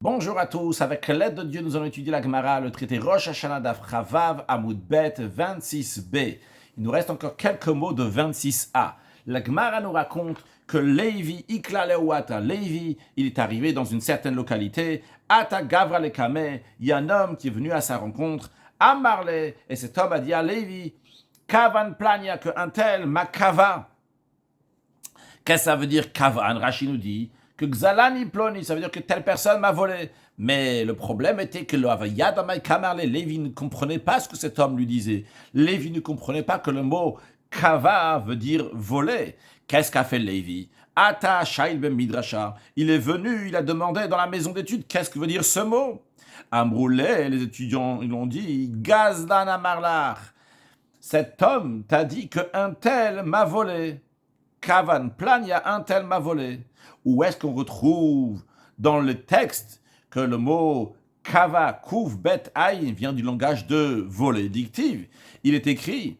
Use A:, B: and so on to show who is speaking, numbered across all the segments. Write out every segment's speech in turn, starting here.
A: Bonjour à tous, avec l'aide de Dieu, nous allons étudier la Gemara, le traité Rosh Hashanah Daf Chavav Amud Bet 26b. Il nous reste encore quelques mots de 26a. La Gemara nous raconte que Lévi, Ikla Leuata, Lévi, il est arrivé dans une certaine localité, Ata Gavra Lekame, il y a un homme qui est venu à sa rencontre, Amarle, et cet homme a dit à Lévi, Kavan Plania, que un tel, Makava. Qu'est-ce que ça veut dire Kavan? Rashi nous dit que Xalani Ploni, ça veut dire que telle personne m'a volé. Mais le problème était que le Havayadamai Kamarle, Lévi ne comprenait pas ce que cet homme lui disait. Lévi ne comprenait pas que le mot Kava veut dire voler. Qu'est-ce qu'a fait Lévi? Ata Shail ben Midrasha. Il est venu, il a demandé dans la maison d'études qu'est-ce que veut dire ce mot. Amroulé, les étudiants ils l'ont dit, Gazdan Amarlach. Cet homme t'a dit qu'un tel m'a volé. Kavan plan, il y a un tel m'a volé. Où est-ce qu'on retrouve dans le texte que le mot kava, kouf, bet, aïn vient du langage de voler, dictive? Il est écrit,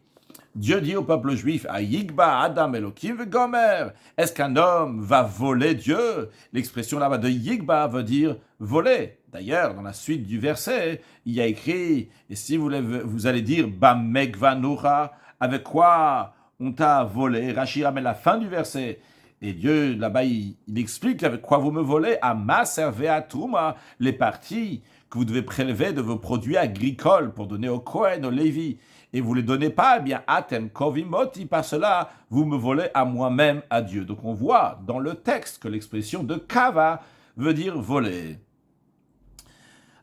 A: Dieu dit au peuple juif, Ayigba, Adam, Elohim, Gomer. Est-ce qu'un homme va voler Dieu? L'expression là-bas de Yigba veut dire voler. D'ailleurs, dans la suite du verset, il y a écrit, et si vous allez dire, Bamegvanura, avec quoi on t'a volé? Rashi ramène la fin du verset. Et Dieu, là-bas, il explique avec quoi vous me volez. Ama serve à Touma, les parties que vous devez prélever de vos produits agricoles pour donner au Kohen, au Lévi. Et vous ne les donnez pas, eh bien, Atem Kovimoti, par cela, vous me volez à moi-même, à Dieu. Donc on voit dans le texte que l'expression de Kava veut dire voler.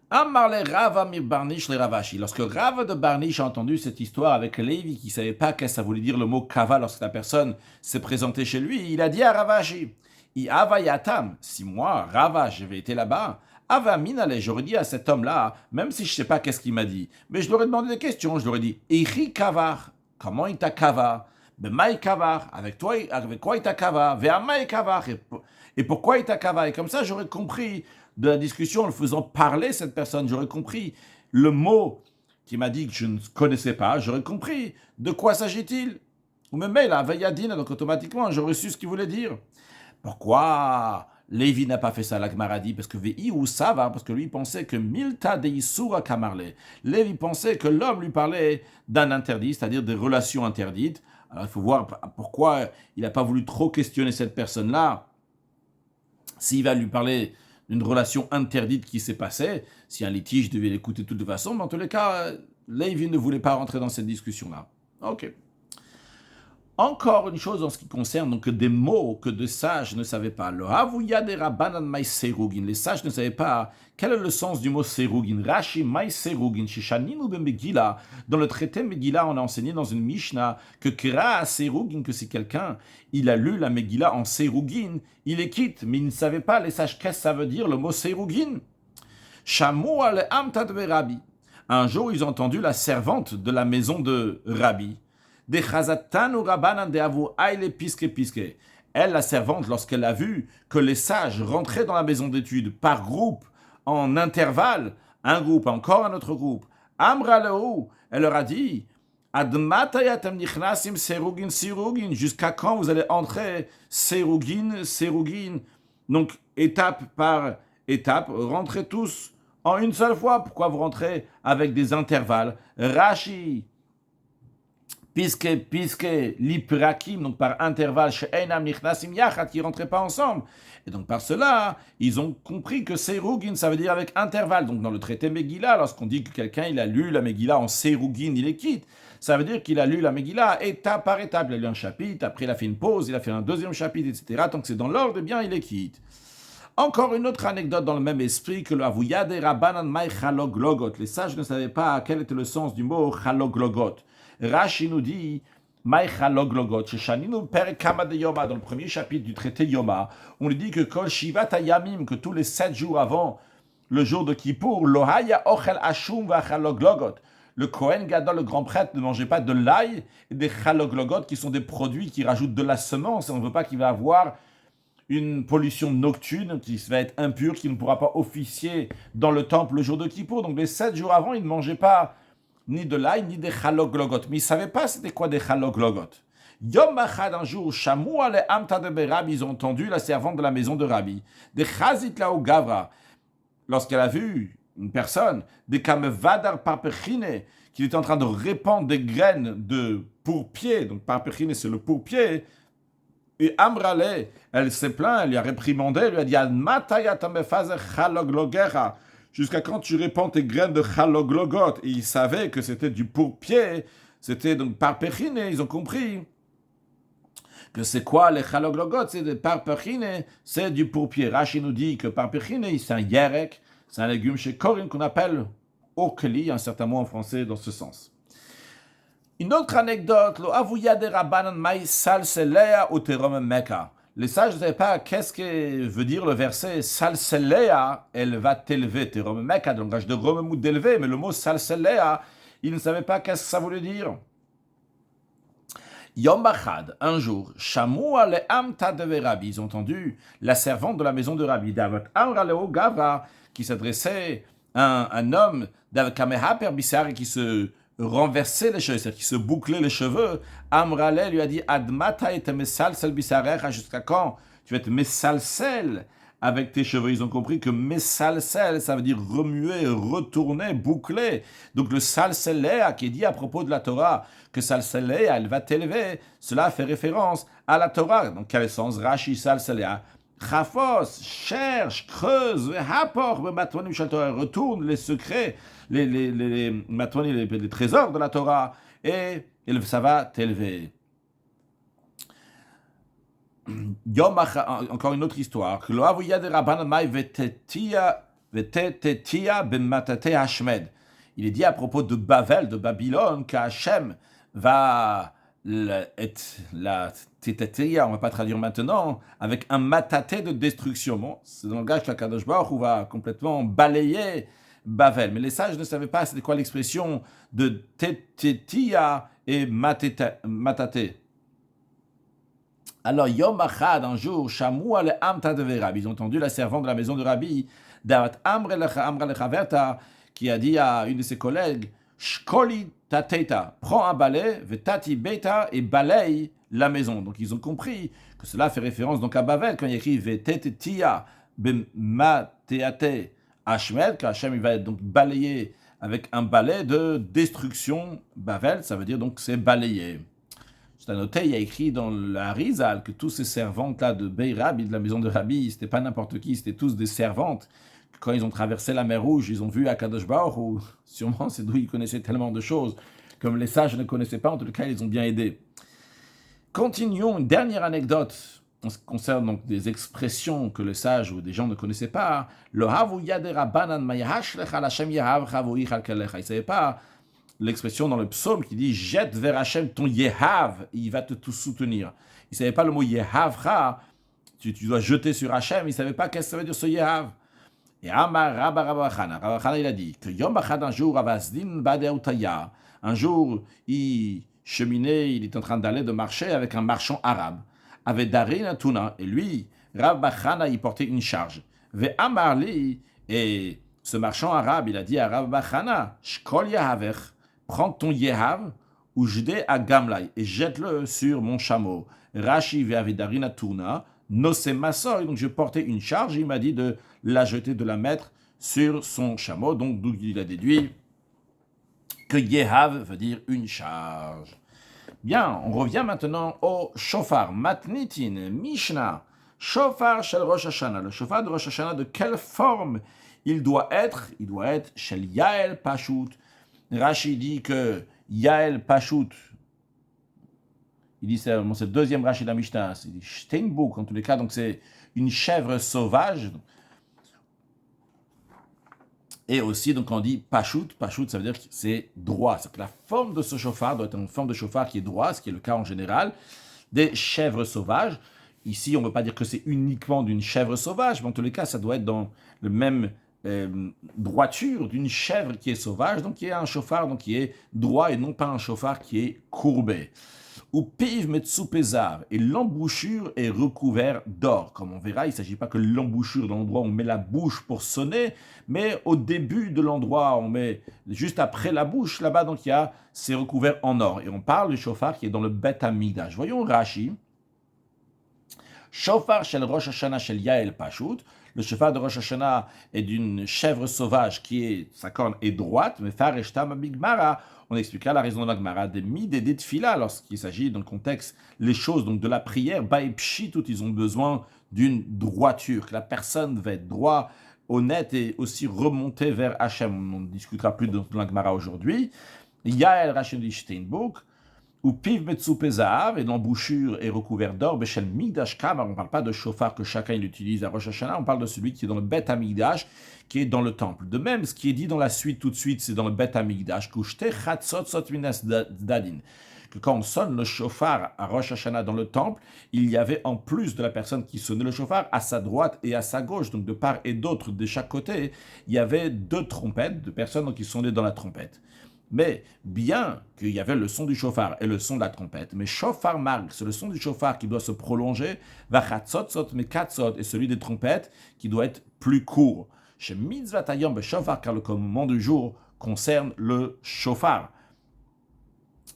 A: Amarle Rava mi Barnish le Ravashi. Lorsque Rava de Barnish a entendu cette histoire avec Lévi qui ne savait pas qu'est-ce que ça voulait dire le mot kava lorsque la personne s'est présentée chez lui, il a dit à Ravashi, I avayatam, si moi, Rava, j'avais été là-bas, Ava minale, j'aurais dit à cet homme-là, même si je ne sais pas qu'est-ce qu'il m'a dit, mais je lui aurais demandé des questions, je lui aurais dit, Eri kavar, comment il t'a kava? Bemaï kavar, avec quoi il t'a kava? Ve'amaï kavar, et pourquoi il t'a kava? Et comme ça, j'aurais compris de la discussion, en le faisant parler cette personne, j'aurais compris le mot qui m'a dit que je ne connaissais pas, j'aurais compris de quoi s'agit-il. Ou même là, Vayadine, donc automatiquement, j'aurais su ce qu'il voulait dire. Pourquoi Lévi n'a pas fait ça, la Gemara dit? Parce que Vei ou ça va, parce que lui pensait que Milta de Isura Kamarle. Lévi pensait que l'homme lui parlait d'un interdit, c'est-à-dire des relations interdites. Alors il faut voir pourquoi il n'a pas voulu trop questionner cette personne-là. S'il va lui parler d'une relation interdite qui s'est passée, si un litige devait l'écouter de toute façon, mais en tous les cas, Lévi ne voulait pas rentrer dans cette discussion-là. Ok. Encore une chose en ce qui concerne donc des mots que des sages ne savaient pas. Le Havuya de Rabbanan Mai Serugin. Les sages ne savaient pas quel est le sens du mot Serugin. Rashi Mai Serugin. Shishaninu ben Megillah. Dans le traité Megillah, on a enseigné dans une Mishnah que Kira Serugin, que c'est quelqu'un, il a lu la Megillah en Serugin, il est quitte, mais il ne savait pas, les sages, qu'est-ce que ça veut dire le mot Serugin. Shamu al Amtad Rabbi. Un jour, ils ont entendu la servante de la maison de Rabbi. De Chazatanu Rabbanan de Avu Aile Piske Piske. Elle, la servante, lorsqu'elle a vu que les sages rentraient dans la maison d'études par groupe, en intervalle, un groupe, encore un autre groupe, Amra Lehu, elle leur a dit, Admatayatem Nichnasim Serugin Sirugin, jusqu'à quand vous allez entrer Serugin, Serugin. Donc, étape par étape, rentrez tous en une seule fois. Pourquoi vous rentrez avec des intervalles? Rashi, puisque l'ipirakim, donc par intervalle, chez Einam Nichnasim Yachat, qui ne rentraient pas ensemble. Et donc par cela, ils ont compris que Serugin, ça veut dire avec intervalle. Donc dans le traité Megillah, lorsqu'on dit que quelqu'un il a lu la Megillah en Serugin, il est quitte, ça veut dire qu'il a lu la Megillah étape par étape. Il a lu un chapitre, après il a fait une pause, il a fait un deuxième chapitre, etc. Tant que c'est dans l'ordre, eh bien il est quitte. Encore une autre anecdote dans le même esprit que le Avuyade Rabbanan Mai Chaloglogot. Les sages ne savaient pas quel était le sens du mot Chaloglogot. Rashi nous dit, Mai Chaloglogot, Sheshaninu Perekama de Yoma, dans le premier chapitre du traité Yoma, on lui dit que Kol Shivat Yamim, que tous les 7 jours avant le jour de Kippour, Lohaya Ochel Ashum va Chaloglogot. Le Kohen Gadol, le grand prêtre, ne mangeait pas de l'ail et des Chaloglogot, qui sont des produits qui rajoutent de la semence, et on ne veut pas qu'il va avoir une pollution nocturne qui va être impure, qui ne pourra pas officier dans le temple le jour de Kippour. Donc les 7 jours avant, il ne mangeait pas ni de l'ail, ni des chaloglogot. Mais ils ne savaient pas c'était quoi des chaloglogot. Yom Achad, un jour, Shamoua le Amta de Rabbi, ils ont entendu la servante de la maison de Rabbi. Des Chazit Lao Gavra. lorsqu'elle a vu une personne, des kamevadar parpechine, qui était en train de répandre des graines de pourpier, donc parpechine c'est le pourpier, et Amrale, elle s'est plainte, elle lui a réprimandé, elle lui a dit jusqu'à quand tu répands tes graines de chaloglogot. Et ils savaient que c'était du pourpier, c'était donc parpechine, ils ont compris que c'est quoi les chaloglogot, c'est des parpechine, c'est du pourpier. Rashi nous dit que parpechine, c'est un yerek, c'est un légume chez Corinne qu'on appelle okeli, un certain mot en français dans ce sens. Une autre anecdote, lo avouya de Rabbanan mai salselea uterom meka. Les sages ne savaient pas qu'est-ce que veut dire le verset salselea, elle va t'élever, terom meka, le langage de Romemou d'élever, mais le mot salselea, ils ne savaient pas qu'est-ce que ça voulait dire. Yom Bachad, un jour, Shamua le Amta de Rabbi, ils ont entendu la servante de la maison de Rabbi, Davat Amra Leo Gavra, qui s'adressait à un homme, Davat Kameha Perbissar, qui se renversait les cheveux, c'est-à-dire qui se bouclait les cheveux. Amrale lui a dit Admata et mesalsel bisarecha, jusqu'à quand tu vas te mesalsel avec tes cheveux. Ils ont compris que mesalsel, ça veut dire remuer, retourner, boucler. Donc le salselea qui est dit à propos de la Torah, que salselea, elle va t'élever, cela fait référence à la Torah. Donc quel sens Rashi salselea? Chafos, cherche, creuse, hapor, retourne les secrets, les trésors de la Torah, et ça va t'élever. Encore une autre histoire. Il est dit à propos de Bavel, de Babylone, qu'Hachem va être la tétatéia, on ne va pas traduire maintenant, avec un mataté de destruction. Bon, c'est dans le langage qu'Akadosh Baruch Hu va complètement balayer Bavel. Mais les sages ne savaient pas c'était quoi l'expression de tétatéia et mataté. Alors, Yom Achad, un jour, Shamua le Amta de Rabbi, ils ont entendu la servante de la maison de Rabbi, Davat Amra lecha, qui a dit à une de ses collègues, Shkoli tateta, prends un balai, vetati beta, et balaye la maison. Donc ils ont compris que cela fait référence donc à Bavel, quand il écrit vetetia bemateate Hashmed, qu'Hachem il va être donc balayé avec un balai de destruction. Bavel, ça veut dire donc c'est balayé. C'est à noter, il y a écrit dans la Rizal que tous ces servantes-là de Bey Rabbi, de la maison de Rabbi, c'était pas n'importe qui, c'était tous des servantes. Quand ils ont traversé la mer Rouge, ils ont vu Akadosh Baruch Hu, sûrement c'est d'où ils connaissaient tellement de choses, comme les sages ne connaissaient pas, en tout cas ils ont bien aidé. Continuons, une dernière anecdote en ce qui concerne donc des expressions que les sages ou des gens ne connaissaient pas. Le havu yadera banan mayahashlecha l'Hashem yahav chavui chalkelecha. Ils ne savaient pas l'expression dans le psaume qui dit jette vers Hachem ton yehav, il va te tout soutenir. Ils ne savaient pas le mot yehavcha, tu dois jeter sur Hachem, ils ne savaient pas qu'est-ce que ça veut dire ce yehav. Et Amar Rabba Chana, il a dit que Yom Bachad un jour, Avazdin Badeutaya, un jour, il cheminait, il est en train d'aller de marcher avec un marchand arabe, avec Darin Tuna, et lui, Rabba Chana, il portait une charge. Ve Amarli, et ce marchand arabe, il a dit à Rabba Chana, Shkol Yahavech, prends ton Yehav, ou jde à Gamlai, et jette-le sur mon chameau. Rashi Ve'avidarina Tuna, Nosé Massor, donc je portais une charge, il m'a dit de la jeter, de la mettre sur son chameau, donc d'où il a déduit que Yehav veut dire une charge. Bien, on revient maintenant au shofar, Matnitin, Mishnah, shofar shel Rosh Hashanah. Le shofar de Rosh Hashanah, de quelle forme il doit être? Il doit être shel Yael Pashut. Rashi dit que Yael Pashut, il dit c'est le deuxième Rashi de la Mishnah, c'est Steinbouk en tous les cas, donc c'est une chèvre sauvage. Et aussi, donc on dit Pashut, ça veut dire que c'est droit. C'est que la forme de ce chauffard doit être une forme de chauffard qui est droit, ce qui est le cas en général des chèvres sauvages. Ici, on ne veut pas dire que c'est uniquement d'une chèvre sauvage, mais en tous les cas, ça doit être dans le même droiture d'une chèvre qui est sauvage, donc qui est un chauffard donc qui est droit et non pas un chauffard qui est courbé. Ou piv metsupezav, et l'embouchure est recouverte d'or. Comme on verra, il ne s'agit pas que l'embouchure dans l'endroit où on met la bouche pour sonner, mais au début de l'endroit, on met juste après la bouche, là-bas, donc c'est recouvert en or. Et on parle du chauffard qui est dans le Bet Hamikdash. Voyons Rashi. Shofar shel Rosh Hashanah shel Yael Pashut. Le shofar de Rosh Hashanah est d'une chèvre sauvage sa corne est droite, mais fareshtam abigmara, on expliquera la raison de la Gemara des mid et des tfila lorsqu'il s'agit dans le contexte les choses donc de la prière, tout ils ont besoin d'une droiture, que la personne va être droit, honnête et aussi remonté vers Hachem. On ne discutera plus de la Gemara aujourd'hui. Yael Rachel Steinbook, ou piv metzupe zahav, et l'embouchure est recouvert d'or, beshel migdash kam. On ne parle pas de chauffard que chacun il utilise à Rosh Hashanah, on parle de celui qui est dans le Bet Hamikdash, qui est dans le temple. De même, ce qui est dit dans la suite tout de suite, c'est dans le Bet Hamikdash, kushte chatzot sot minas dadin, que quand on sonne le chauffard à Rosh Hashanah dans le temple, il y avait en plus de la personne qui sonnait le chauffard, à sa droite et à sa gauche, donc de part et d'autre, de chaque côté, il y avait deux trompettes, deux personnes qui sonnaient dans la trompette. Mais bien qu'il y avait le son du chauffard et le son de la trompette, mais chauffard marque, c'est le son du chauffard qui doit se prolonger, vachatzot mais katzot, et celui des trompettes qui doit être plus court. Chez mitzvah tayom b'chauffard, car le commandement du jour concerne le chauffard.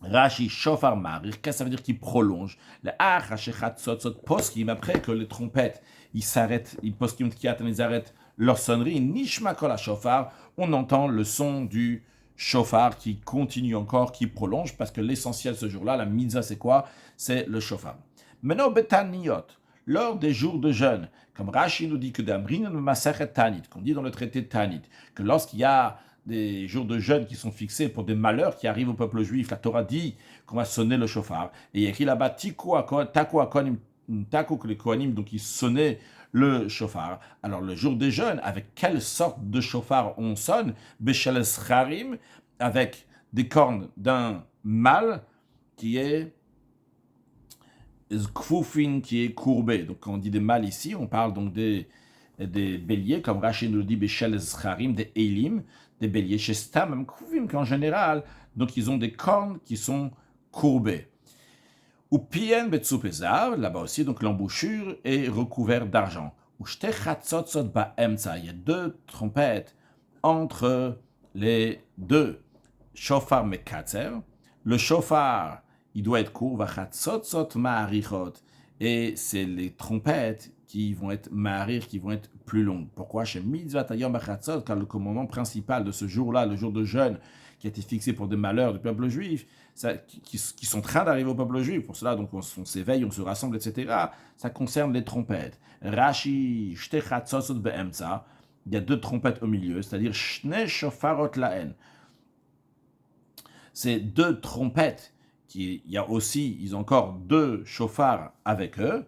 A: Rashi chauffard marque, qu'est-ce que ça veut dire qu'il prolonge? Le poskim, après que les trompettes ils s'arrêtent, poskim ils arrêtent leur sonnerie, nishma kol chauffard, on entend le son du chauffard qui continue encore, qui prolonge, parce que l'essentiel ce jour-là, la mitzvah, c'est quoi? C'est le chauffard. Maintenant, betaniyot, lors des jours de jeûne, comme Rashi nous dit que qu'on dit dans le traité de Tanit, que lorsqu'il y a des jours de jeûne qui sont fixés pour des malheurs qui arrivent au peuple juif, la Torah dit qu'on va sonner le chauffard. Et il y a écrit là-bas, taku que les Kohanim, donc ils sonnaient le chauffard. Alors le jour des jeûnes, avec quelle sorte de chauffard on sonne? Beshel Scharim, avec des cornes d'un mâle qui est Kfufin, qui est courbé. Donc quand on dit des mâles ici, on parle donc des béliers, comme Rashi nous le dit, Beshel Scharim, des Eilim, des béliers. Chez Stam, Kfufim, qu'en général, donc ils ont des cornes qui sont courbées. Ou pien betzupezav, là-bas aussi, donc l'embouchure est recouverte d'argent. Ou shtechatzot ba'emza, il y a deux trompettes entre les deux. Shofar mekatzer, le shofar, il doit être court, vachatzot ma'arichot, et c'est les trompettes qui vont être ma'arir, qui vont être plus longues. Pourquoi? Chez mitzvah tayom bachatzot, car le commandement principal de ce jour-là, le jour de jeûne, qui a été fixé pour des malheurs du peuple juif, qui sont en train d'arriver au peuple juif. Pour cela, donc, on s'éveille, on se rassemble, etc. Ça concerne les trompettes. Rashi, shtechatzot be'emza, il y a deux trompettes au milieu, c'est-à-dire shne shofarot laen. C'est deux trompettes, il y a aussi, ils ont encore deux chauffards avec eux.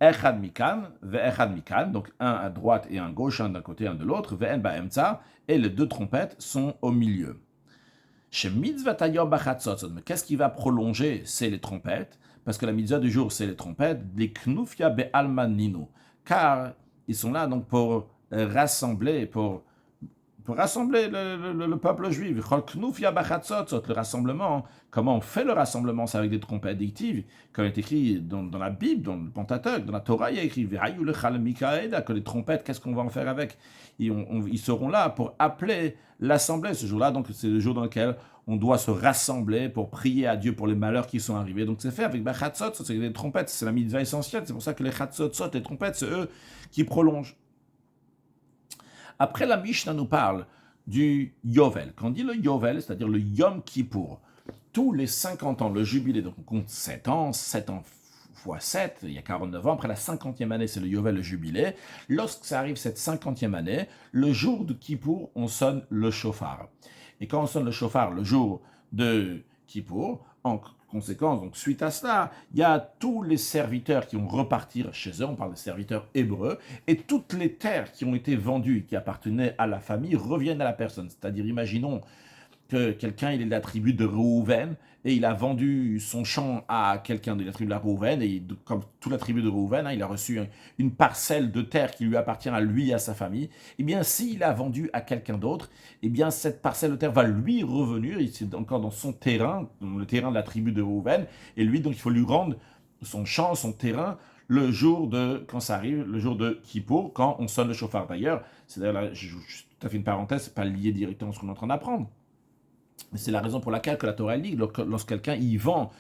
A: Echad mikan, ve'echad mikan, donc un à droite et un à gauche, un d'un côté, un de l'autre, ve'en ba'emza, et les deux trompettes sont au milieu. Chez mitzvah tayom bachatzot, mais qu'est-ce qui va prolonger? C'est les trompettes, parce que la mitzvah du jour, c'est les trompettes, les knufia be'almaninu, car ils sont là donc pour rassembler, pour rassembler le peuple juif. Le rassemblement, comment on fait le rassemblement? C'est avec des trompettes dictives, comme est écrit dans la Bible, dans le Pentateuque, dans la Torah, il y a écrit que les trompettes, qu'est-ce qu'on va en faire avec? Ils seront là pour appeler l'assemblée ce jour-là, donc c'est le jour dans lequel on doit se rassembler pour prier à Dieu pour les malheurs qui sont arrivés. Donc c'est fait avec Bachatzot, c'est des trompettes, c'est la mitzvah essentielle, c'est pour ça que les Chatzot, les trompettes, c'est eux qui prolongent. Après, la Mishnah nous parle du Yovel. Quand on dit le Yovel, c'est-à-dire le Yom Kippour, tous les 50 ans, le jubilé, donc on compte 7 ans fois 7, il y a 49 ans, après la 50e année, c'est le Yovel, le jubilé. Lorsque ça arrive, cette 50e année, le jour de Kippour, on sonne le shofar. Et quand on sonne le shofar, le jour de Kippour, en conséquence, donc suite à cela, il y a tous les serviteurs qui vont repartir chez eux, on parle des serviteurs hébreux, et toutes les terres qui ont été vendues et qui appartenaient à la famille reviennent à la personne. C'est-à-dire, imaginons que quelqu'un il est de la tribu de Réhouven et il a vendu son champ à quelqu'un de la tribu de la Réhouven et comme toute la tribu de Réhouven, il a reçu une parcelle de terre qui lui appartient à lui et à sa famille. Eh bien, s'il a vendu à quelqu'un d'autre, eh bien cette parcelle de terre va lui revenir. C'est encore dans son terrain, dans le terrain de la tribu de Réhouven, et lui donc il faut lui rendre son champ, son terrain. Le jour de, quand ça arrive, le jour de Kippour, quand on sonne le chauffard. D'ailleurs, c'est d'ailleurs là, je tout à fait une parenthèse, c'est pas lié directement à ce qu'on est en train d'apprendre. Mais c'est la raison pour laquelle que la Torah dit, lorsque quelqu'un y vend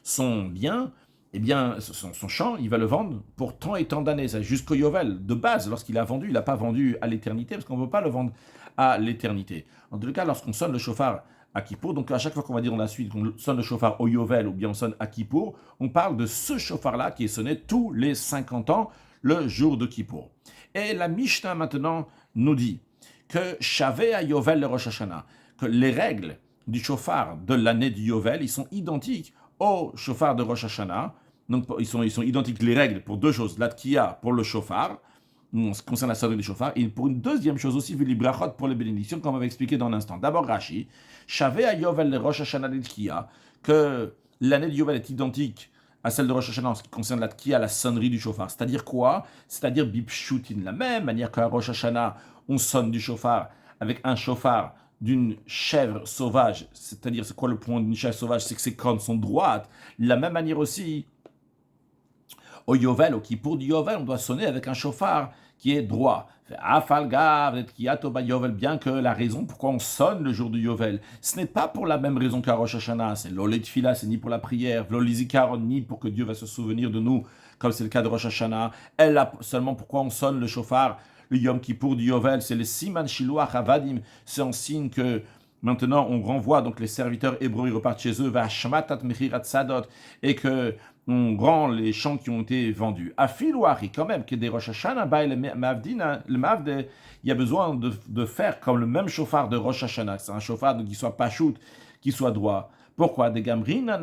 A: son bien, eh bien, son champ, il va le vendre pour tant et tant d'années, jusqu'au Yovel. De base, lorsqu'il a vendu, il n'a pas vendu à l'éternité, parce qu'on ne veut pas le vendre à l'éternité. En tout cas, lorsqu'on sonne le chauffard à Kippour, donc à chaque fois qu'on va dire dans la suite qu'on sonne le chauffard au Yovel ou bien on sonne à Kippour, on parle de ce chauffard-là qui est sonné tous les 50 ans, le jour de Kippour. Et la Mishnah maintenant nous dit que Shavé à Yovel le Rosh Hashanah, que les règles du chauffard de l'année du Yovel, ils sont identiques au chauffard de Rosh Hashanah. Donc, ils sont identiques, les règles, pour deux choses. La tkiya pour le chauffard, en ce qui concerne la sonnerie du chauffard, et pour une deuxième chose aussi, les brachot pour les bénédictions, comme on va expliquer dans un instant. D'abord, Rashi, Shavé à Yovel le Rosh Hashanah de tkiya, que l'année du Yovel est identique à celle de Rosh Hashanah en ce qui concerne la tkiya, la sonnerie du chauffard. C'est-à-dire quoi? C'est-à-dire bipshutin, la même manière qu'à Rosh Hashanah, on sonne du chauffard avec un chauffard d'une chèvre sauvage, c'est-à-dire c'est quoi le point d'une chèvre sauvage? C'est que ses cornes sont droites. De la même manière aussi, au Yovel, au Kippour du Yovel, on doit sonner avec un chauffard qui est droit. Bien que la raison pourquoi on sonne le jour du Yovel, ce n'est pas pour la même raison qu'à Rosh Hashanah, c'est l'Olet Tfila, c'est ni pour la prière, l'Olizikaron, ni pour que Dieu va se souvenir de nous, comme c'est le cas de Rosh Hashanah. Elle a seulement pourquoi on sonne le chauffard, le Yom Kippour du Yovel, c'est le Siman Shiluach Avadim, c'est en signe que maintenant on renvoie donc les serviteurs hébreux, ils repartent chez eux, Vashmatat Mechirat Sadot, et que on rend les champs qui ont été vendus. Afilouari, quand même, que des Rosh Hashanah, le Mavde, il y a besoin de faire comme le même chauffard de Rosh Hashanah. C'est un chauffard qui soit pachout, qui soit droit. Pourquoi? Des Gamrin,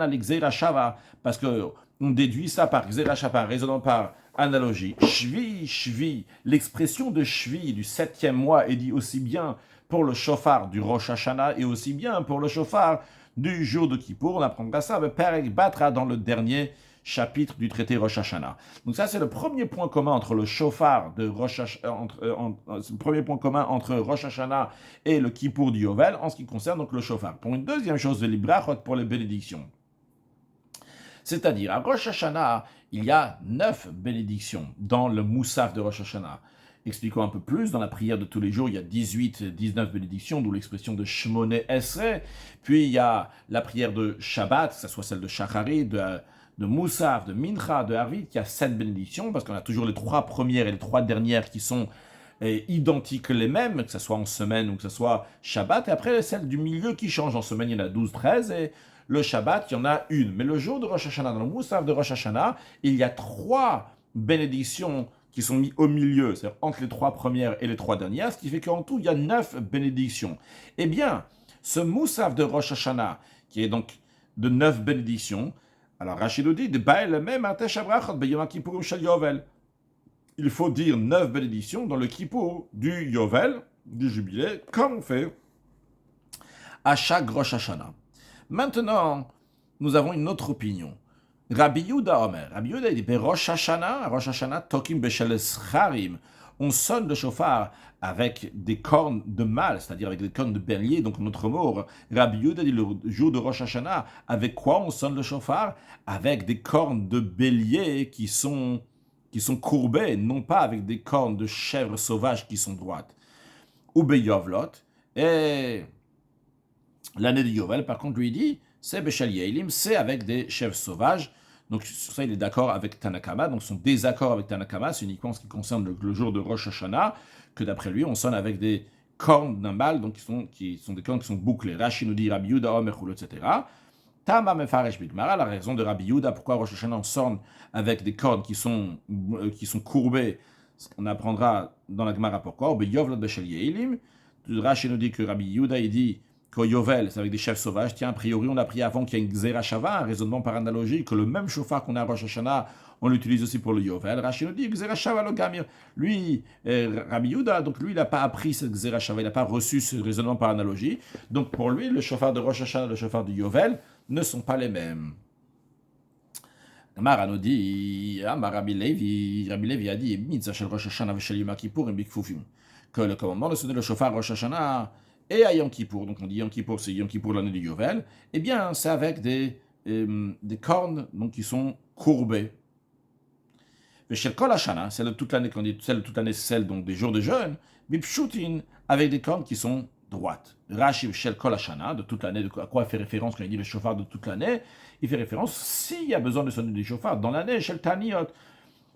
A: Shava, parce que on déduit ça par Xerashava, raisonnant par analogie. Shvi, l'expression de Shvi du 7e mois est dit aussi bien pour le chauffard du Rosh Hashanah et aussi bien pour le chauffard du jour de Kippour. On apprendra ça avec Perek Batra dans le dernier chapitre du traité Rosh Hashanah. Donc ça, c'est le premier point commun entre le chauffard de Rosh Hashanah, le premier point commun entre Rosh Hashanah et le Kippour du Yovel en ce qui concerne donc le chauffard. Pour une deuxième chose, les brachot pour les bénédictions. C'est-à-dire, à Rosh Hashanah, il y a 9 bénédictions dans le Moussaf de Rosh Hashanah. Expliquons un peu plus, dans la prière de tous les jours, il y a 19 bénédictions, d'où l'expression de Shmoné Esre. Puis il y a la prière de Shabbat, que ce soit celle de Shachari, de Moussaf, de Mincha, de Harvit, qui a 7 bénédictions, parce qu'on a toujours les 3 premières et les 3 dernières qui sont identiques les mêmes, que ce soit en semaine ou que ce soit Shabbat. Et après, celle du milieu qui change. En semaine, il y en a 12, 13, et le Shabbat, il y en a une. Mais le jour de Rosh Hashanah, dans le Moussaf de Rosh Hashanah, il y a 3 bénédictions qui sont mis au milieu, c'est-à-dire entre les 3 premières et les 3 dernières, ce qui fait qu'en tout, il y a 9 bénédictions. Eh bien, ce Moussaf de Rosh Hashanah, qui est donc de 9 bénédictions, alors Rachid nous dit, il faut dire 9 bénédictions dans le Kippour du Yovel, du Jubilé, comme on fait à chaque Rosh Hashanah. Maintenant, nous avons une autre opinion. Rabbi Yehuda Omer. Rabbi Yehuda dit Rosh Hashanah, Tokim Beshel Scharim. On sonne le chauffard avec des cornes de mâle, c'est-à-dire avec des cornes de bélier, donc notre mot. Rabbi Yehuda dit le jour de Rosh Hashanah, avec quoi on sonne le chauffard? Avec des cornes de bélier qui sont courbées, non pas avec des cornes de chèvre sauvage qui sont droites. Ou Beyovlot. Et l'année de Yovel, par contre, lui dit, c'est Beshel Yehilim, c'est avec des chèvres sauvages. Donc sur ça, il est d'accord avec Tanakama. Donc son désaccord avec Tanakama, c'est uniquement en ce qui concerne le jour de Rosh Hashanah, que d'après lui, on sonne avec des cornes d'un mâle, donc qui sont des cornes qui sont bouclées. Rashi nous dit Rabbi Yehuda, Omer, etc. Tama Mefaresh Bigmara, la raison de Rabbi Yehuda, pourquoi Rosh Hashanah on sonne avec des cornes qui sont courbées, on apprendra dans la Gemara pourquoi. Beyovlot Beshel Yehilim. Rashi nous dit que Rabbi Yehuda, il dit qu'au Yovel, c'est avec des chèvres sauvages. Tiens, a priori, on a pris avant qu'il y ait une Xerashava, un raisonnement par analogie, que le même chauffard qu'on a à Rosh Hashanah, on l'utilise aussi pour le Yovel. Rashi nous dit Xerashava lo gamir. Lui, Rabbi Yehuda, donc lui, il n'a pas appris cette Xerashava, il n'a pas reçu ce raisonnement par analogie. Donc pour lui, le chauffard de Rosh Hashanah et le chauffard du Yovel ne sont pas les mêmes. Mara nous dit, Rabbi Levi a dit, Mitzvah shel Rosh Hashanah v'shel Yom Kippour bikfufim, que le commandement de sonner le chauffard Rosh Hashanah et à Yom Kippour, donc on dit Yom Kippour, c'est Yom Kippour l'année du Yovel, eh bien c'est avec des cornes donc, qui sont courbées. V'shel Kol Hashanah, celle de toute l'année, celle donc des jours de jeûne, bipshutin, avec des cornes qui sont droite. Rashi Shel Kol Hashana, de toute l'année, à quoi il fait référence quand il dit le chauffard de toute l'année? Il fait référence s'il y a besoin de sonner des chauffards dans l'année, Shel Taniot,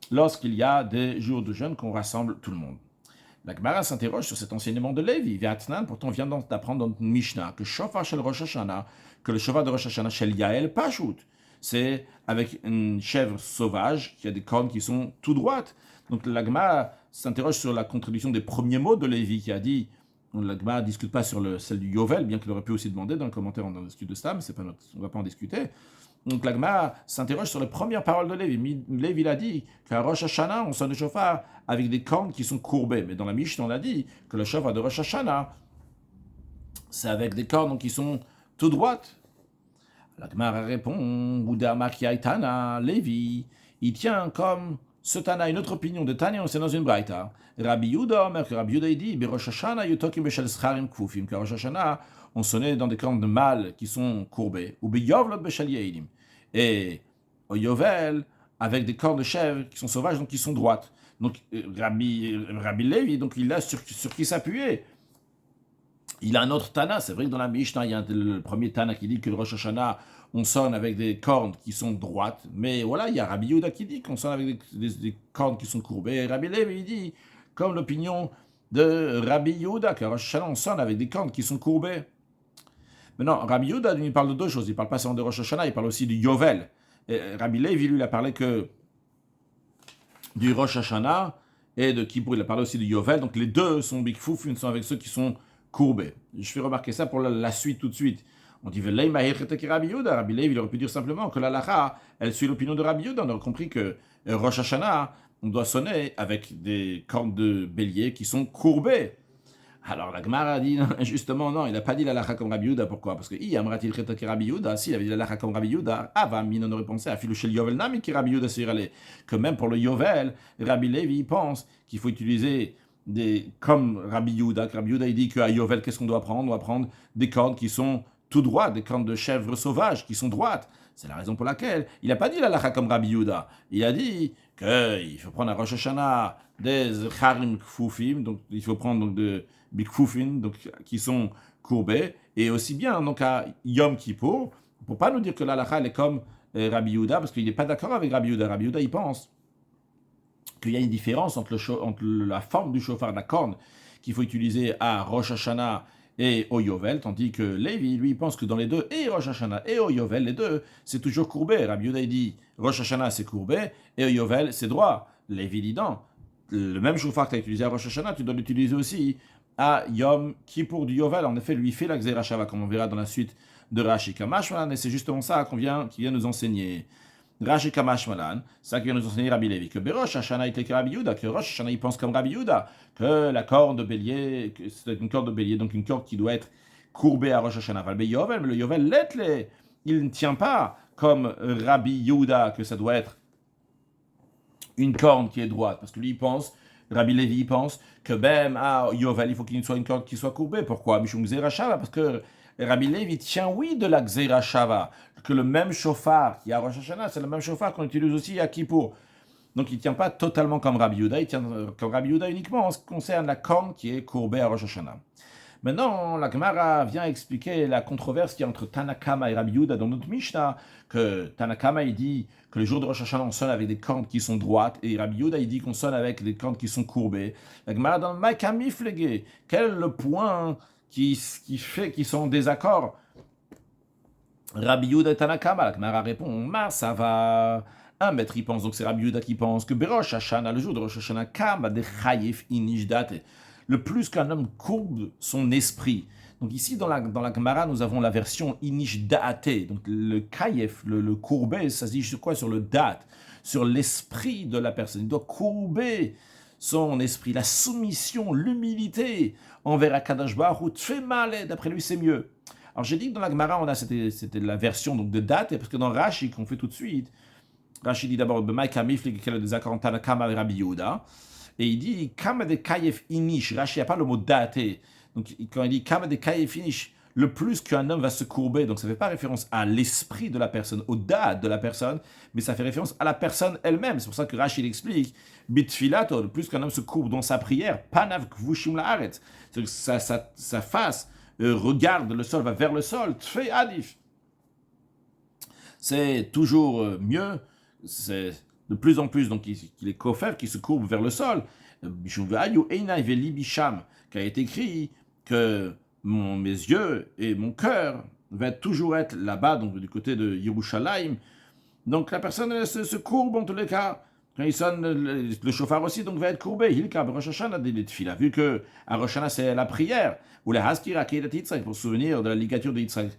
A: lorsqu'il y a des jours de jeûne qu'on rassemble tout le monde. La Gemara s'interroge sur cet enseignement de Lévi. Ve'atnan, pourtant on vient d'apprendre dans une Mishnah que Shofar Shel Rosh Hashanah, que le chauffard de Rosh Hashanah Shel Yael Pashut, c'est avec une chèvre sauvage qui a des cornes qui sont tout droites. Donc la Gemara s'interroge sur la contradiction des premiers mots de Lévi qui a dit, la Gemara ne discute pas sur celle du Yovel, bien qu'il aurait pu aussi demander dans le commentaire, on en discute de ça, mais on ne va pas en discuter. Donc la Gemara s'interroge sur les premières paroles de Lévi. Lévi a dit qu'à Rosh Hashanah, on sonne le chauffard avec des cornes qui sont courbées. Mais dans la Mishnah, on a dit que le chauffard de Rosh Hashanah, c'est avec des cornes qui sont tout droites. La Gemara répond, Bouddha Makiaitana, Lévi, il tient comme ce Tana une autre opinion de Tanya, c'est dans une braïta. Rabbi Yuda, Rabbi Yuda, il dit, Rosh Hashanah, Yutokim Beshel Scharim Kfufim, que Rosh Hashanah, on sonnait dans des cornes de mâles qui sont courbées, ou Beyovlot Beshel Yeidim, et au Yovel, avec des cornes de chèvres qui sont sauvages, donc qui sont droites. Donc Rabbi Lévi, donc il a sur qui s'appuyer. Il a un autre Tana, c'est vrai que dans la Mishnah, il y a le premier Tana qui dit que le Rosh Hashanah, on sonne avec des cornes qui sont droites, mais voilà, il y a Rabbi Yehuda qui dit qu'on sonne avec des cornes qui sont courbées, et Rabbi Lévi, il dit, comme l'opinion de Rabbi Yehuda, que Rosh Hashanah, on sonne avec des cornes qui sont courbées. Maintenant, Rabbi Yehuda, il parle de deux choses, il ne parle pas seulement de Rosh Hashanah, il parle aussi du Yovel. Et Rabbi Lévi, lui, il a parlé que du Rosh Hashanah, et de Kippour, il a parlé aussi du Yovel, donc les deux sont Big Fouf, ils sont avec ceux qui sont courbé. Je fais remarquer ça pour la suite tout de suite. On dit Rabbi Lévi, il aurait pu dire simplement que la lacha, elle suit l'opinion de Rabbi Yehuda. On a compris que Rosh Hashanah, on doit sonner avec des cornes de bélier qui sont courbées. Alors la Gemara a dit justement non, il n'a pas dit la lacha comme Rabbi Yehuda. Pourquoi? Parce que s'il avait dit la lacha comme Rabbi Yehuda, on aurait pensé à Filouchel Yovel Nami qui Rabbi Yehuda s'y allait. Que même pour le Yovel, Rabbi Lévi pense qu'il faut utiliser comme Rabbi Yehuda. Rabbi Yehuda il dit qu'à Yovel, qu'est-ce qu'on doit prendre? On doit prendre des cornes qui sont tout droites, des cornes de chèvres sauvages qui sont droites. C'est la raison pour laquelle il n'a pas dit la lacha comme Rabbi Yehuda. Il a dit qu'il faut prendre à Rosh Hashanah des charim kfufim, donc il faut prendre donc de bikfufim, donc qui sont courbés, et aussi bien donc à Yom Kippour. On ne peut pas nous dire que la lacha elle est comme Rabbi Yehuda parce qu'il n'est pas d'accord avec Rabbi Yehuda. Rabbi Yehuda il pense qu'il y a une différence entre la forme du chauffard, la corne qu'il faut utiliser à Rosh Hashanah et au Yovel, tandis que Lévi, lui, pense que dans les deux, et Rosh Hashanah et au Yovel, les deux, c'est toujours courbé. Rabbi Yehuda dit Rosh Hashanah c'est courbé et au Yovel c'est droit. Lévi dit non, le même chauffard que tu as utilisé à Rosh Hashanah, tu dois l'utiliser aussi à Yom Kippour du Yovel. En effet, lui fait la Gzera Shava, comme on verra dans la suite de Rashi Kamash Malan, et c'est justement ça qu'il vient nous enseigner. Rashi Kamash Malan, ça qui vient nous enseigner Rabbi Lévi, que Rosh Hashanah était que Rabbi Yehuda, que Rosh Hashanah il pense comme Rabbi Yehuda, que la corde de bélier, c'est une corde de bélier, donc une corde qui doit être courbée à Rosh Hashanah. Mais le Yovel, il ne tient pas comme Rabbi Yehuda, que ça doit être une corne qui est droite, parce que lui il pense, Rabbi Lévi il pense que même à Yovel il faut qu'il soit une corde qui soit courbée. Pourquoi? Mishum Gzera Shava, parce que Rabbi Lévi tient oui de la Gzera Shava, que le même chauffard qui est à Rosh Hashanah, c'est le même chauffard qu'on utilise aussi à Kippour. Donc il ne tient pas totalement comme Rabbi Yehuda, il tient comme Rabbi Yehuda uniquement en ce qui concerne la corne qui est courbée à Rosh Hashanah. Maintenant, la Gemara vient expliquer la controverse qu'il y a entre Tanakama et Rabbi Yehuda dans notre Mishnah, que Tanakama il dit que le jour de Rosh Hashanah on sonne avec des cornes qui sont droites, et Rabbi Yehuda il dit qu'on sonne avec des cornes qui sont courbées. La Gemara dans Maïkamiflege, quel est le point qui fait qu'ils sont en désaccord? Rabbi Yehuda et Tanakama, la Gemara répond, ça va. Un maître il pense, donc c'est Rabbi Yehuda qui pense que Berosh Hashanah, le jour de Rosh Hashanah, Kama de Chayef Inishdate, le plus qu'un homme courbe son esprit. Donc ici dans la Gemara nous avons la version Inishdate, donc le Kayef, le courbé, ça se dit sur quoi? Sur le date, sur l'esprit de la personne. Il doit courber son esprit, la soumission, l'humilité envers Akadosh Baruch Hu, Tfemale, d'après lui c'est mieux. Alors j'ai dit que dans la Gemara on a c'était la version donc de date, parce que dans Rashi qu'on fait tout de suite, Rashi dit d'abord B'maïka mifli quel est le désaccord entre Tanakama et Rabbi Yehuda, et il dit Kama de Kayef Inish. Rashi n'a pas le mot date, donc quand il dit Kama de Kayef Inish, le plus qu'un homme va se courber. Donc ça ne fait pas référence à l'esprit de la personne, au dad de la personne, mais ça fait référence à la personne elle-même. C'est pour ça que Rachid explique, bitfilato, le plus qu'un homme se courbe dans sa prière, panav kvushim laaretz, c'est que sa face regarde le sol, va vers le sol, tfei adif. C'est toujours mieux, c'est de plus en plus, donc qu'il est kofer, qui se courbe vers le sol, qui a été écrit que mes yeux et mon cœur vont toujours être là-bas, donc du côté de Yerushalayim. Donc la personne elle, se courbe en tous les cas. Quand il sonne, le chauffard aussi donc va être courbé. Hilka Rosh Hashanah des tefila, vu que à Rosh Hashanah c'est la prière, ou la haskira kedat Yitzhak, pour se souvenir de la ligature de Yitzhak.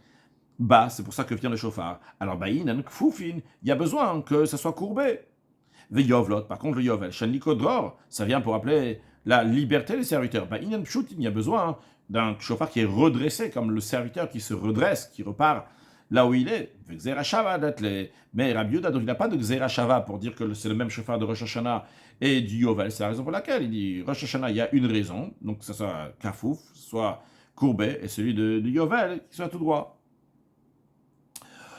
A: Bah, c'est pour ça que vient le chauffard. Alors, ba'inan kfufin, il y a besoin que ça soit courbé. Veyovlot, par contre, le yovel, shanlikodror, ça vient pour appeler la liberté des serviteurs. Ba'inan pshutin, il y a besoin d'un chauffard qui est redressé, comme le serviteur qui se redresse, qui repart là où il est. Xerashava, mais Rabbi Yehuda, donc il n'a pas de Xerashava pour dire que c'est le même chauffard de Rosh Hashanah et du yovel. C'est la raison pour laquelle il dit Rosh Hashanah, il y a une raison, donc que ça soit kafouf, soit courbé, et celui de yovel, qui soit tout droit.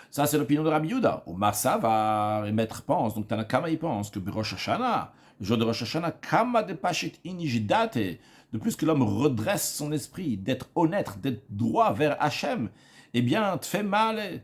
A: Ça, c'est l'opinion de Rabbi Yehuda. Au Masavar, et Maître pense, donc Tanakama, il pense que Rosh Hashanah, le jour de Rosh Hashanah, Kama de Pashit Inijdate, de plus que l'homme redresse son esprit, d'être honnête, d'être droit vers Hachem, eh bien, te fait mal.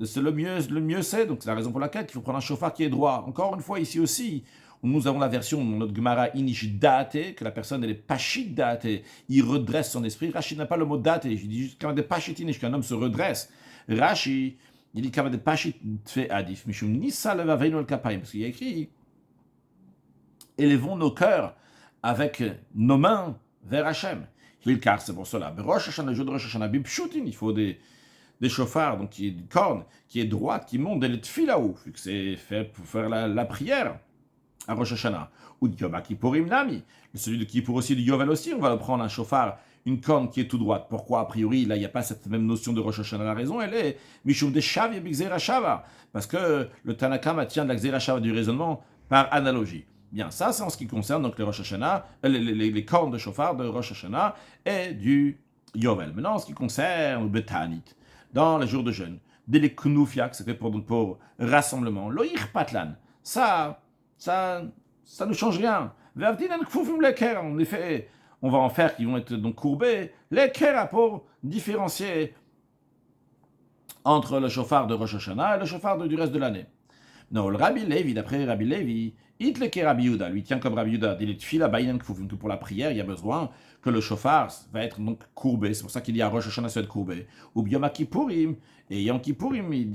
A: C'est le mieux c'est. Donc, c'est la raison pour laquelle il faut prendre un chauffard qui est droit. Encore une fois, ici aussi, nous avons la version de notre Gemara Inijdate, que la personne, elle est Pashit Date, il redresse son esprit. Rashi n'a pas le mot date, il dit juste Kama de Pashit Inish, qu'un homme se redresse. Rashi, il dit Kama de Pashit Tfe Adif, Mishum Nissa Levaveinu al Kapayim, parce qu'il y a écrit élevons nos cœurs avec nos mains vers Hachem. Car c'est pour cela. Rosh Hashanah, le jour de Rosh Hashanah, Bipshutin, il faut des chauffards, donc qui est une corne, qui est droite, qui monte des tfilaou, vu que c'est fait pour faire la prière à Rosh Hashanah. Ou de Yom Kippourim Nami, celui de Kippour aussi, du Yovel aussi, on va le prendre un chauffard, une corne qui est tout droite. Pourquoi, a priori, là, il n'y a pas cette même notion de Rosh Hashanah? La raison, elle est Mishum de Shav et Bixera Shava, parce que le Tanakama tient de la Xera Shava du raisonnement par analogie. Bien, ça, c'est en ce qui concerne donc les Rosh Hashanah, les cornes de chauffard de Rosh Hashanah et du Yovel. Maintenant, en ce qui concerne le Betanit, dans les jours de jeûne, dès les Knoufiak, c'était pour rassemblement, Loïr Patlan, ça ne change rien. En effet, on va en faire qui vont être donc courbés, les Kera pour différencier entre le chauffard de Rosh Hashanah et le chauffard du reste de l'année. Non, le Rabbi Levi, d'après Rabbi Levi, Itleke Rabbi Yehuda, lui tient comme Rabbi Yehuda, il est fila baïnan kfufim, que pour la prière, il y a besoin que le chauffard va être donc courbé, c'est pour ça qu'il y a Rosh Hashanah, ça va être courbé. Ou Yom Kippourim, et Yom Kippourim, il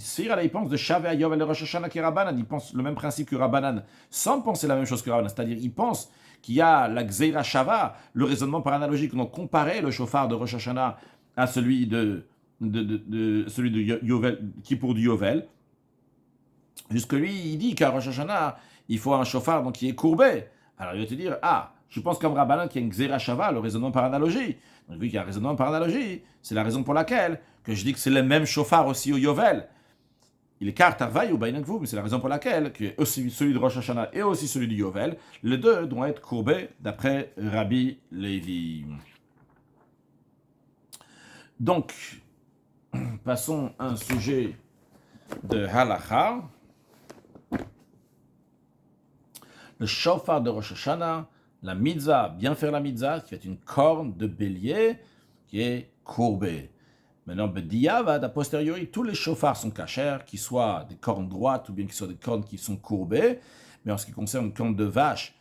A: pense de Shaveh Yovel le Rosh Hashanah qui Rabbanan, il pense le même principe que Rabbanan, sans penser la même chose que Rabbanan, c'est-à-dire il pense qu'il y a la Gzeira Shava, le raisonnement par analogie, qu'on a comparé le chauffard de Rosh Hashanah à celui de Yovel, Kippour du Yovel. Jusque lui, il dit qu'à Rosh Hashanah, il faut un chauffard donc, qui est courbé. Alors il va te dire, je pense comme Rabbanan qu'il y a une Xera Shava, le raisonnement par analogie. Donc vu qu'il y a un raisonnement par analogie, c'est la raison pour laquelle que je dis que c'est le même chauffard aussi au Yovel. Il est car Tarvaï ou Bainakvou, mais c'est la raison pour laquelle que aussi celui de Rosh Hashanah et aussi celui du Yovel, les deux doivent être courbés d'après Rabbi Levi. Donc, passons à un sujet de Halacha. Le chauffard de Rosh Hashanah, la mitzvah, bien faire la mitzvah, qui est une corne de bélier qui est courbée. Maintenant, b'diavad, a posteriori, tous les chauffards sont cachers, qu'ils soient des cornes droites ou bien qu'ils soient des cornes qui sont courbées. Mais en ce qui concerne une corne de vache,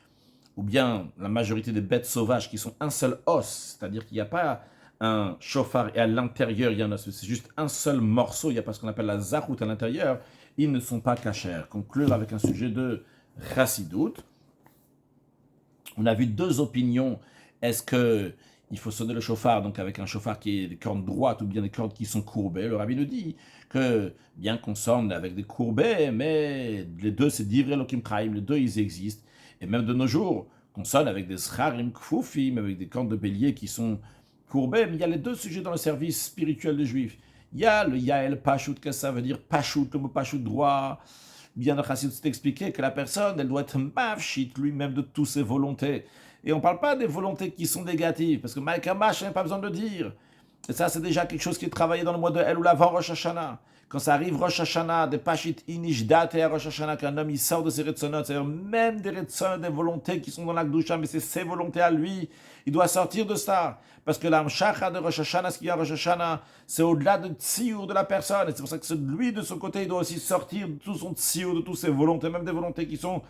A: ou bien la majorité des bêtes sauvages qui sont un seul os, c'est-à-dire qu'il n'y a pas un chauffard et à l'intérieur, il y en a, c'est juste un seul morceau, il n'y a pas ce qu'on appelle la zarout à l'intérieur, ils ne sont pas cachers. Conclure avec un sujet de Chassidout. On a vu deux opinions. Est-ce qu'il faut sonner le chauffard donc avec un chauffard qui est des cornes droites ou bien des cornes qui sont courbées? Le rabbi nous dit que bien qu'on sonne avec des courbées, mais les deux c'est divrei Elokim Chaim, les deux ils existent. Et même de nos jours, qu'on sonne avec des scharim kfufim, avec des cornes de bélier qui sont courbées, mais il y a les deux sujets dans le service spirituel des Juifs. Il y a le Yael Pashut, que ça veut dire Pashut, le mot Pashut droit. Bien le Chassidut s'est expliqué que la personne, elle doit être mavshit lui-même de toutes ses volontés. Et on ne parle pas des volontés qui sont négatives, parce que Maïka Mash, il n'y a pas besoin de le dire. Et ça, c'est déjà quelque chose qui est travaillé dans le mois de Elul avant Rosh Hashanah. Quand ça arrive Rosh Hashanah, des Pashit Inishdat et à Rosh Hashanah, qu'un homme il sort de ses Retzonot, c'est-à-dire même des Retzonot, des volontés qui sont dans la Gdusha, mais c'est ses volontés à lui, il doit sortir de ça. Parce que l'Amshacha de Rosh Hashanah, ce qu'il y a à Rosh Hashanah, c'est au-delà de Tziour de la personne. Et c'est pour ça que lui, de son côté, il doit aussi sortir de tout son Tziour, de toutes ses volontés, même des volontés qui sont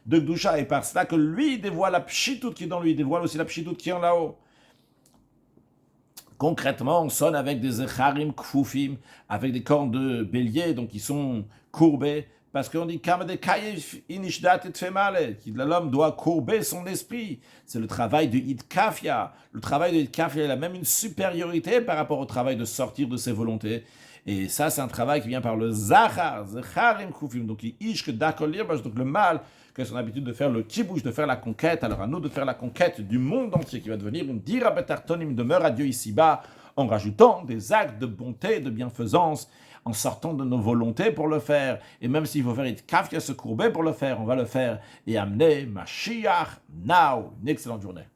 A: de Gdusha. Et par cela que lui, il dévoile la Pshitout qui est dans lui, il dévoile aussi la Pshitout qui est en là-haut. Concrètement, on sonne avec des echarim kfoufim, avec des cornes de bélier, donc qui sont courbés, parce qu'on dit kam de kayef inishdat et tfemale, l'homme doit courber son esprit. C'est le travail de Hitkafia. Le travail de Hitkafia, il a même une supériorité par rapport au travail de sortir de ses volontés. Et ça, c'est un travail qui vient par le zachar, zecharim kfoufim, donc ishk dakolir, donc le mâle, qui a son habitude de faire le kibouche, de faire la conquête. Alors à nous de faire la conquête du monde entier, qui va devenir une dira betartonim, demeure à Dieu ici-bas, en rajoutant des actes de bonté, de bienfaisance, en sortant de nos volontés pour le faire. Et même s'il faut faire Hitkafia, se courber pour le faire, on va le faire. Et amener Mashiach now. Une excellente journée.